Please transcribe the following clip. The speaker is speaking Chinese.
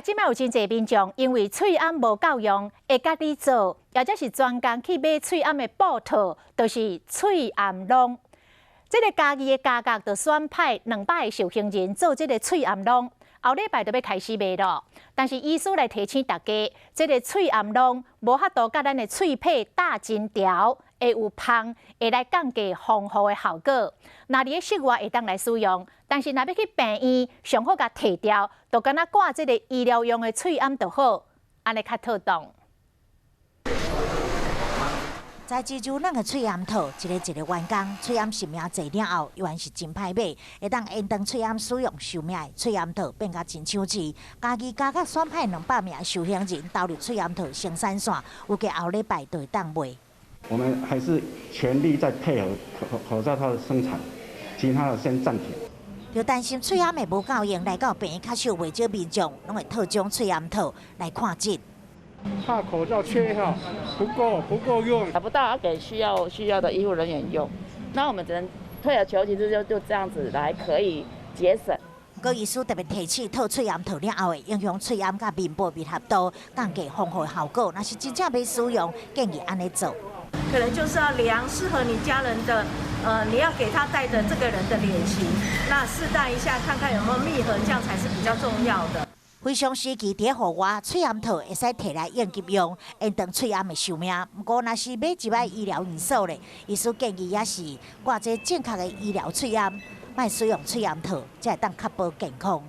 即摆有真侪民众因为喙暗无够用，会家己做，或者是专工去买喙暗的布套，就是喙暗笼。这个家己的价格就选派200个受刑人做这个喙暗笼，后礼拜就要开始卖咯。但是医师来提醒大家，这个喙暗笼无法度甲咱的喙皮打真条，会有芳，会来降低防护的效果。那伫咧室外会当来使用，但是若要去病院，上好甲摕掉，就敢若挂这个医疗用的喙暗就好，安尼较妥当。在蜘蛛咱个喙暗套，一个完工，喙暗寿命侪了后，依然是真歹买，会当延长喙暗使用寿命的喙暗套变甲真抢钱。家己加甲选派200名受刑人投入喙暗套生产线，预计后礼拜就会当卖。我们还是全力在配合口罩套的生产，其他的先暂停。就担心喙暗的无够用，来到病院较少袂少民众拢会套种喙暗套来看诊。怕口罩缺哈不够用，找不到要给需要的医护人员用，那我们只能退而求其次，就这样子来可以节省。高医师特别提醒，套喙暗套了后会影响喙暗甲面部密合度，降低防护效果。若是真正要使用，建议安尼做。可能就是要量适合你家人的，你要给他戴的这个人的脸型，那试戴一下，看看有没有密合，这样才是比较重要的。非常时期，伫户外喙暗套会使摕来应急用，延长喙暗的寿命。不过，若是买一摆医疗元素咧，医师建议也是挂这正确的医疗喙暗，莫使用喙暗套，才会当确保健康。